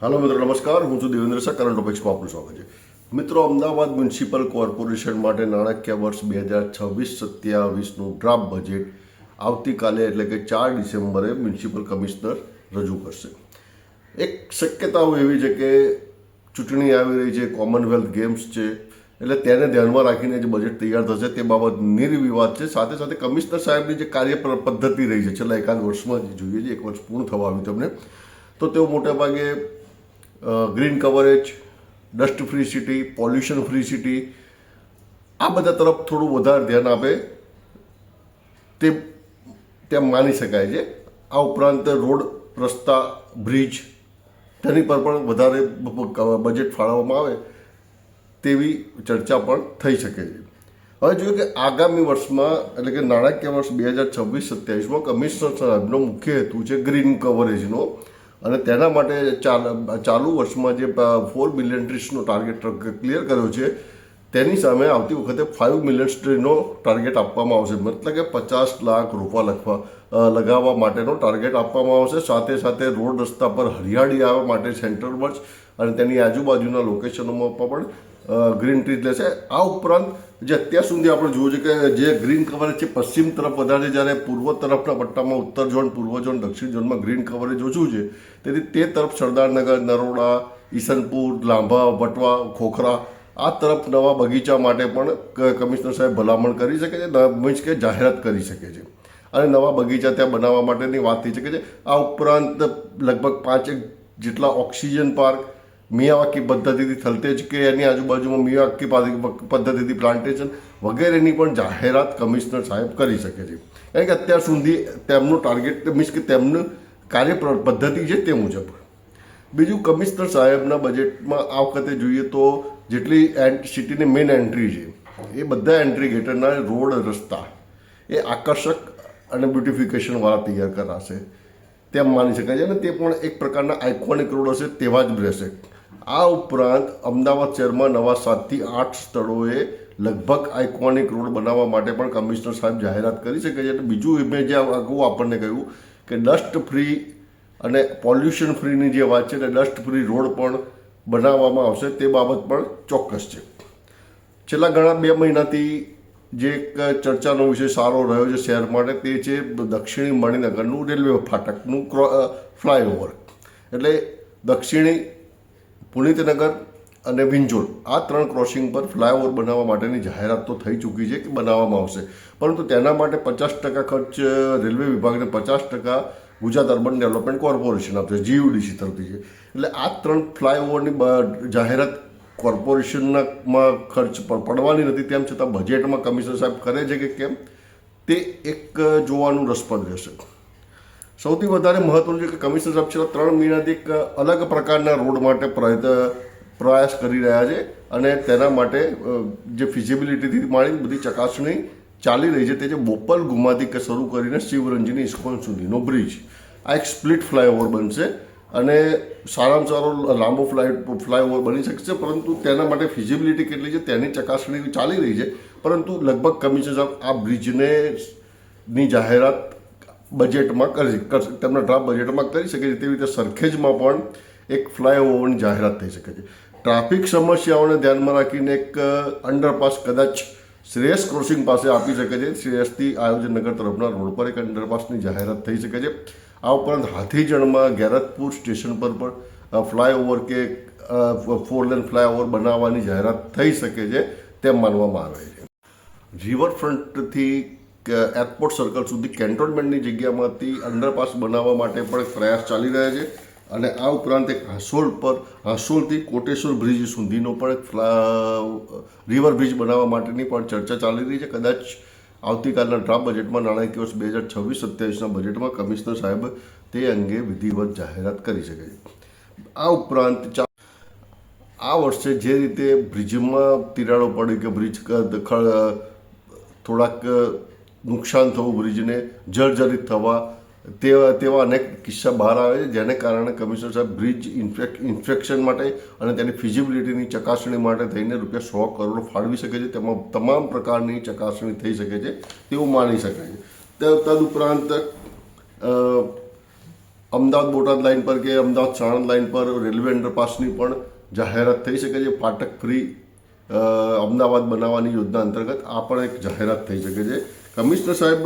હાલો મિત્રો, નમસ્કાર. હું છું દેવેન્દ્ર શાહ. કરંટ ટોપિક્સમાં આપનું સ્વાગત છે. મિત્રો, અમદાવાદ મ્યુનિસિપલ કોર્પોરેશન માટે નાણાકીય વર્ષ 2026-27નું ડ્રાફ્ટ બજેટ આવતીકાલે એટલે કે 4 ડિસેમ્બરે મ્યુનિસિપલ કમિશનર રજૂ કરશે. એક શક્યતાઓ એવી છે કે ચૂંટણી આવી રહી છે, કોમનવેલ્થ ગેમ્સ છે, એટલે તેને ધ્યાનમાં રાખીને જે બજેટ તૈયાર થશે તે બાબત નિર્વિવાદ છે. સાથે સાથે કમિશનર સાહેબની જે કાર્ય પદ્ધતિ રહી છે છેલ્લા એકાદ વર્ષમાં જે જોઈએ છે, 1 વર્ષ પૂર્ણ થવા આવ્યું તમને, તો તેઓ મોટેભાગે green coverage, dust free city, pollution free city આ બધા તરફ થોડું વધારે ધ્યાન આપે તે તેમ માની શકાય છે. આ ઉપરાંત રોડ, રસ્તા, બ્રિજ તેની પર પણ વધારે બજેટ ફાળવવામાં આવે તેવી ચર્ચા પણ થઈ શકે છે. હવે જોઈએ કે આગામી વર્ષમાં એટલે કે નાણાકીય વર્ષ 2026-27માં કમિશનર સાહેબનો મુખ્ય હેતુ છે ગ્રીન કવરેજનો, અને તેના માટે ચાલુ વર્ષમાં જે 4 મિલિયન ટ્રીસનો ટાર્ગેટ ક્લિયર કર્યો છે તેની સામે આવતી વખતે 5 મિલિયન ટ્રીનો ટાર્ગેટ આપવામાં આવશે. મતલબ કે 50 લાખ રોપા લગાવવા માટેનો ટાર્ગેટ આપવામાં આવશે. સાથે સાથે રોડ રસ્તા પર હરિયાળી આવવા માટે સેન્ટ્રલ વર્ચ અને તેની આજુબાજુના લોકેશનોમાં પણ ગ્રીન ટ્રી લેશે. આ ઉપરાંત જે અત્યાર સુધી આપણે જોયું છે કે જે ગ્રીન કવરેજ છે પશ્ચિમ તરફ વધારે, જ્યારે પૂર્વ તરફના પટ્ટામાં ઉત્તર ઝોન, પૂર્વ ઝોન, દક્ષિણ ઝોનમાં ગ્રીન કવરેજ ઓછું છે, તેથી તે તરફ સરદારનગર, નરોડા, ઈસનપુર, લાંભા, વટવા, ખોખરા આ તરફ નવા બગીચા માટે પણ કમિશનર સાહેબ ભલામણ કરી શકે છે, મીન્સ કે જાહેરાત કરી શકે છે અને નવા બગીચા ત્યાં બનાવવા માટેની વાત થઈ શકે છે. આ ઉપરાંત લગભગ 5 જેટલા ઓક્સિજન પાર્ક મિયાવાકી પદ્ધતિથી થલતેજ કે એની આજુબાજુમાં મિયાવાકી પદ્ધતિથી પ્લાન્ટેશન વગેરેની પણ જાહેરાત કમિશનર સાહેબ કરી શકે છે. કારણ કે અત્યાર સુધી તેમનું ટાર્ગેટ મીન્સ કે તેમનું કાર્ય પદ્ધતિ છે તે મુજબ. બીજું, કમિશનર સાહેબના બજેટમાં આ વખતે જોઈએ તો જેટલી સિટીની મેઇન એન્ટ્રી છે એ બધા એન્ટ્રી ગેટરના રોડ, રસ્તા એ આકર્ષક અને બ્યુટિફિકેશનવાળા તૈયાર કરાશે તેમ માની શકાય છે, અને તે પણ એક પ્રકારના આઇકોનિક રોડ હશે તેવા જ રહેશે. આ ઉપરાંત અમદાવાદ શહેરમાં નવા 7 થી 8 સ્થળોએ લગભગ આઇકોનિક રોડ બનાવવા માટે પણ કમિશનર સાહેબ જાહેરાત કરી શકે છે. બીજું મેં જે અગાઉ આપણને કહ્યું કે ડસ્ટ ફ્રી અને પોલ્યુશન ફ્રીની જે વાત છે, એટલે ડસ્ટ ફ્રી રોડ પણ બનાવવામાં આવશે તે બાબત પણ ચોક્કસ છે. છેલ્લા ઘણા 2 મહિનાથી જે એક ચર્ચાનો વિષય સારો રહ્યો છે શહેર માટે તે છે દક્ષિણી મણિનગરનું રેલવે ફાટકનું ફ્લાયઓવર. એટલે દક્ષિણી, પુનિતનગર અને વિંજોલ આ 3 ક્રોસિંગ પર ફ્લાયઓવર બનાવવા માટેની જાહેરાત તો થઈ ચૂકી છે કે બનાવવામાં આવશે, પરંતુ તેના માટે 50% ખર્ચ રેલવે વિભાગને 50% ગુજરાત અર્બન ડેવલપમેન્ટ કોર્પોરેશન આપશે, GUDC તરફથી છે. એટલે આ 3 ફ્લાયઓવરની જાહેરાત કોર્પોરેશનમાં ખર્ચ પડવાની નથી, તેમ છતાં બજેટમાં કમિશનર સાહેબ કરે છે કે કેમ તે એક જોવાનું રસપ્રદ રહેશે. સૌથી વધારે મહત્વનું છે કે કમિશનર સાહેબ છેલ્લા 3 મહિનાથી એક અલગ પ્રકારના રોડ માટે પ્રયાસ કરી રહ્યા છે, અને તેના માટે જે ફિઝિબિલિટીથી માંડી બધી ચકાસણી ચાલી રહી છે. તે જે બોપલ ગુમાથી શરૂ કરીને શિવરંજની ઇસ્કોન સુધીનો બ્રિજ, આ એક સ્પ્લિટ ફ્લાયઓવર બનશે અને સારામાં સારો લાંબો ફ્લાયઓવર બની શકશે, પરંતુ તેના માટે ફિઝિબિલિટી કેટલી છે તેની ચકાસણી ચાલી રહી છે. પરંતુ લગભગ કમિશનર સાહેબ આ બ્રિજને ની જાહેરાત બજેટમાં કરશે, તેમના ડ્રાફ્ટ બજેટમાં કરી શકે છે. તેવી રીતે સરખેજમાં પણ એક ફ્લાયઓવરની જાહેરાત થઈ શકે છે. ટ્રાફિક સમસ્યાઓને ધ્યાનમાં રાખીને એક અંડરપાસ કદાચ શ્રેયસ ક્રોસિંગ પાસે આપી શકે છે. શ્રેયસથી આયોજનનગર તરફના રોડ પર એક અંડરપાસની જાહેરાત થઈ શકે છે. આ ઉપરાંત હાથીજણમાં ગેરતપુર સ્ટેશન પર પણ ફ્લાયઓવર કે 4 લેન ફ્લાયઓવર બનાવવાની જાહેરાત થઈ શકે છે તેમ માનવામાં આવે છે. રિવરફ્રન્ટથી એરપોર્ટ સર્કલ સુધી કેન્ટોનમેન્ટની જગ્યામાંથી અંડરપાસ બનાવવા માટે પણ એક પ્રયાસ ચાલી રહ્યા છે. અને આ ઉપરાંત એક હાંસોલથી કોટેશ્વર બ્રિજ સુધીનો પણ એક રિવર બ્રિજ બનાવવા માટેની પણ ચર્ચા ચાલી રહી છે. કદાચ આવતીકાલના ડ્રાફ્ટ બજેટમાં નાણાકીય વર્ષ 2026-27ના બજેટમાં કમિશનર સાહેબ તે અંગે વિધિવત જાહેરાત કરી શકે છે. આ ઉપરાંત આ વર્ષે જે રીતે બ્રિજમાં તિરાડો પડી કે બ્રિજ થોડાક નુકસાન થવું, બ્રિજને જર્જરિત થવા તેવા અનેક કિસ્સા બહાર આવે છે, જેને કારણે કમિશનર સાહેબ બ્રિજ ઇન્સ્પેક્શન માટે અને તેની ફિઝિબિલિટીની ચકાસણી માટે થઈને ₹100 કરોડ ફાળવી શકે છે. તેમાં તમામ પ્રકારની ચકાસણી થઈ શકે છે તેવું માની શકાય છે. તદુપરાંત અમદાવાદ બોટાદ લાઇન પર કે અમદાવાદ સાણંદ લાઇન પર રેલવે અંડરપાસની પણ જાહેરાત થઈ શકે છે. ફાટક ફ્રી અમદાવાદ બનાવવાની યોજના અંતર્ગત આ પણ એક જાહેરાત થઈ શકે છે. કમિશનર સાહેબ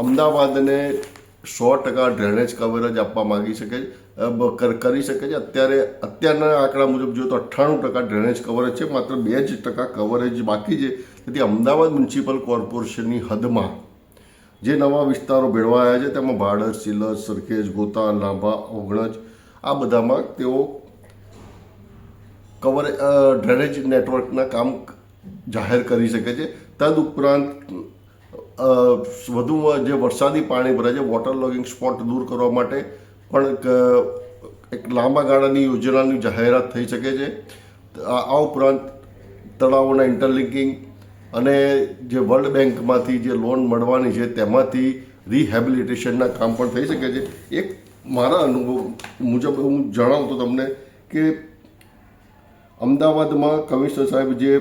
અમદાવાદને 100% ડ્રેનેજ કવરેજ આપવા માંગી શકે કરી શકે છે. અત્યારના આંકડા મુજબ જોઈએ તો 98% ડ્રેનેજ કવરેજ છે, માત્ર 2% કવરેજ બાકી છે. તેથી અમદાવાદ મ્યુનિસિપલ કોર્પોરેશનની હદમાં જે નવા વિસ્તારો ભેળવાયા છે તેમાં ભાડર, સિલર, સરખેજ, ગોતા, લાંભા, ઓગણજ આ બધામાં તેઓ ડ્રેનેજ નેટવર્કના કામ જાહેર કરી શકે છે. તદ ઉપરાંત વધુમાં જે વરસાદી પાણી ભરાય છે વોટર લોગિંગ સ્પોટ દૂર કરવા માટે પણ એક લાંબા ગાળાની યોજનાની જાહેરાત થઈ શકે છે. આ ઉપરાંત તળાવોના ઇન્ટરલિંકિંગ અને જે વર્લ્ડ બેંકમાંથી જે લોન મળવાની છે તેમાંથી રિહેબિલિટેશનના કામ પણ થઈ શકે છે. એક મારા અનુભવ મુજબ હું જણાવું તો તમને કે અમદાવાદમાં કમિશનર સાહેબ જે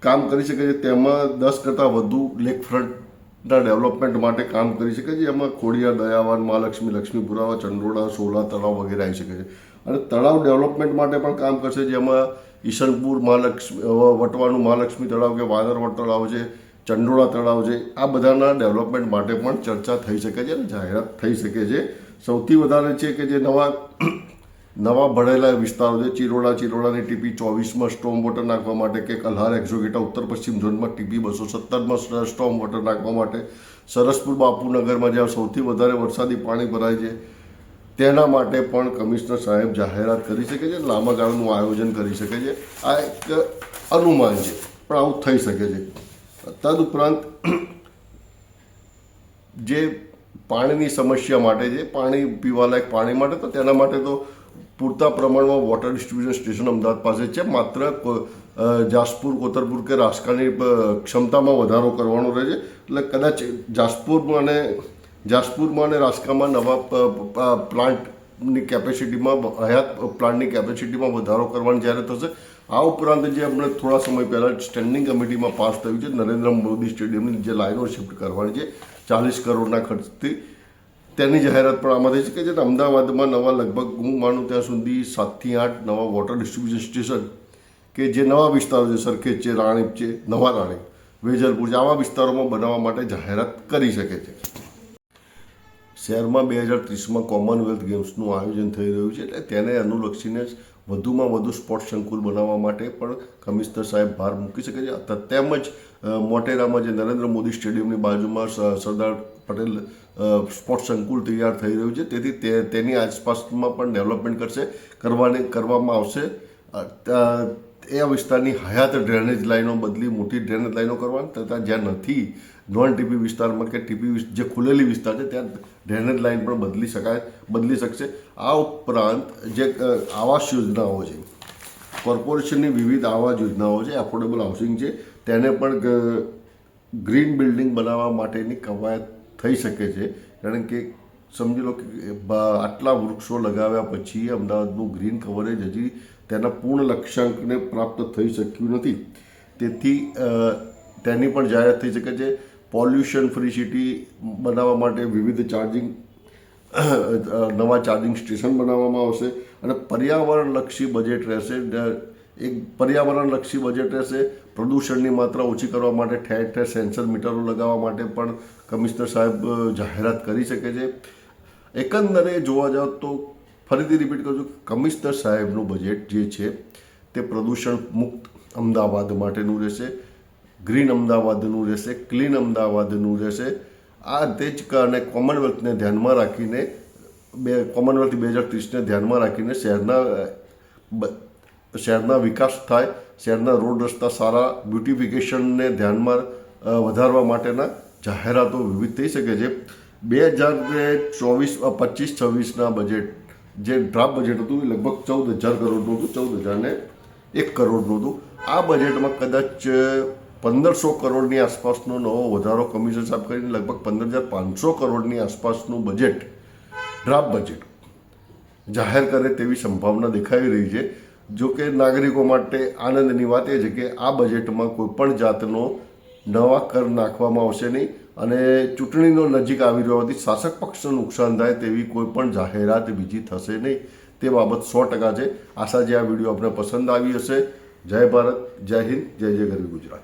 કામ કરી શકે છે તેમાં 10 કરતાં વધુ લેકફ્રન્ટના ડેવલપમેન્ટ માટે કામ કરી શકે છે. એમાં ખોડિયાર, દયાવાન, મહાલક્ષ્મી, લક્ષ્મીપુરા, ચંડોળા, સોલા તળાવ વગેરે આવી શકે છે. અને તળાવ ડેવલપમેન્ટ માટે પણ કામ કરશે, જેમાં ઈશનપુર, વટવાનું મહાલક્ષ્મી તળાવ કે વાનરવટ તળાવ છે, ચંડોળા તળાવ છે, આ બધાના ડેવલપમેન્ટ માટે પણ ચર્ચા થઈ શકે છે અને જાહેરાત થઈ શકે છે. સૌથી વધારે છે કે જે નવા ભળેલા વિસ્તારો છે, ચિરોડાની ટીપી 24માં સ્ટોમ વોટર નાખવા માટે કે કલ્હાર એક્ઝોગેટા ઉત્તર પશ્ચિમ ઝોનમાં ટીપી 217માં સ્ટોમ વોટર નાખવા માટે, સરસપુર બાપુનગરમાં જ્યાં સૌથી વધારે વરસાદી પાણી ભરાય છે તેના માટે પણ કમિશનર સાહેબ જાહેરાત કરી શકે છે, લાંબા ગાળાનું આયોજન કરી શકે છે. આ એક અનુમાન છે, પણ આવું થઈ શકે છે. તદ ઉપરાંત જે પાણીની સમસ્યા માટે છે, પાણી પીવાલાયક પાણી માટે, તો તેના માટે તો પૂરતા પ્રમાણમાં વોટર ડિસ્ટ્રીબ્યુશન સ્ટેશન અમદાવાદ પાસે છે. માત્ર જાસપુર, કોતરપુર કે રાસકાની ક્ષમતામાં વધારો કરવાનો રહે છે. એટલે કદાચ જાસપુરમાં અને રાસકામાં નવા પ્લાન્ટની કેપેસિટીમાં, હયાત પ્લાન્ટની કેપેસિટીમાં વધારો કરવાની જ્યારે થશે. આ ઉપરાંત જે આપણે થોડા સમય પહેલાં સ્ટેન્ડિંગ કમિટીમાં પાસ થયું છે નરેન્દ્ર મોદી સ્ટેડિયમની જે લાઈનો શિફ્ટ કરવાની છે 40 કરોડના ખર્ચથી, તેની જાહેરાત પણ આમાં થઈ શકે છે. અમદાવાદમાં નવા લગભગ હું માનું ત્યાં સુધી 7 થી 8 નવા વોટર ડિસ્ટ્રીબ્યુશન સ્ટેશન કે જે નવા વિસ્તારો છે, સરખેજ છે, રાણીપ છે, નવા રાણીપ, વેજલપુર છે, આવા વિસ્તારોમાં બનાવવા માટે જાહેરાત કરી શકે છે. શહેરમાં 2030માં કોમનવેલ્થ ગેમ્સનું આયોજન થઈ રહ્યું છે, એટલે તેને અનુલક્ષીને વધુમાં વધુ સ્પોર્ટ્સ સંકુલ બનાવવા માટે પણ કમિશનર સાહેબ ભાર મૂકી શકે છે. તેમજ મોટેરામાં જે નરેન્દ્ર મોદી સ્ટેડિયમની બાજુમાં સરદાર પટેલ સ્પોર્ટ્સ સંકુલ તૈયાર થઈ રહ્યું છે, તેથી તેની આસપાસમાં પણ ડેવલપમેન્ટ કરવામાં આવશે. એ વિસ્તારની હયાત ડ્રેનેજ લાઈનો બદલી મોટી ડ્રેનેજ લાઈનો કરવાની, તથા જ્યાં નથી નોન ટીપી વિસ્તારમાં કે ટીપી જે ખુલેલી વિસ્તાર છે ત્યાં ડ્રેનેજ લાઈન પણ બદલી શકશે. આ ઉપરાંત જે આવાસ યોજનાઓ છે, કોર્પોરેશનની વિવિધ આવાસ યોજનાઓ છે, એફોર્ડેબલ હાઉસિંગ છે, તેને પણ ગ્રીન બિલ્ડિંગ બનાવવા માટેની કવાયત થઈ શકે છે. કારણ કે સમજી લો કે આટલા વૃક્ષો લગાવ્યા પછી અમદાવાદનું ગ્રીન કવરેજ હજી તેના પૂર્ણ લક્ષ્યાંકને પ્રાપ્ત થઈ શક્યું નથી. તેથી તેની પણ જાહેરાત થઈ શકે છે. પોલ્યુશન ફ્રી સિટી બનાવવા માટે વિવિધ નવા ચાર્જિંગ સ્ટેશન બનાવવામાં આવશે અને પર્યાવરણલક્ષી બજેટ રહેશે. પ્રદૂષણની માત્રા ઓછી કરવા માટે ઠેર ઠેર સેન્સર મીટરો લગાવવા માટે પણ કમિશનર સાહેબ જાહેરાત કરી શકે છે. એકંદરે જોવા જાવ તો ફરીથી રિપીટ કરું છું, કમિશનર સાહેબનું બજેટ જે છે તે પ્રદૂષણ મુક્ત અમદાવાદ માટેનું રહેશે, ગ્રીન અમદાવાદનું રહેશે, ક્લીન અમદાવાદનું રહેશે. આ તે જ કારણે કોમનવેલ્થને ધ્યાનમાં રાખીને કોમનવેલ્થ 2030ને ધ્યાનમાં રાખીને શહેરના વિકાસ થાય, શહેરના રોડ રસ્તા સારા, બ્યુટિફિકેશનને ધ્યાનમાં વધારવા માટેના જાહેરાતો વિવિધ થઈ શકે છે. 2025-26ના બજેટ જે ડ્રાફ્ટ બજેટ હતું એ લગભગ 14,000 કરોડનું હતું, 14,001 કરોડનું હતું. આ બજેટમાં કદાચ 1,500 કરોડની આસપાસનો નવો વધારો કમિશનર સાહેબ કરીને લગભગ 15,500 કરોડની આસપાસનું બજેટ, ડ્રાફ્ટ બજેટ જાહેર કરે તેવી સંભાવના દેખાઈ રહી છે. જો કે નાગરિકો માટે આનંદની વાત એ છે કે આ બજેટમાં કોઈપણ જાતનો નવા કર નાખવામાં આવશે નહીં અને ચૂંટણીનો નજીક આવી રહ્યો હોવાથી શાસક પક્ષને નુકસાન થાય તેવી કોઈ પણ જાહેરાત બીજી થશે નહીં તે બાબત 100% છે. આશા છે આ વિડીયો આપને પસંદ આવી હશે. જય ભારત, જય હિન્દ, જય જય ગરવી ગુજરાત.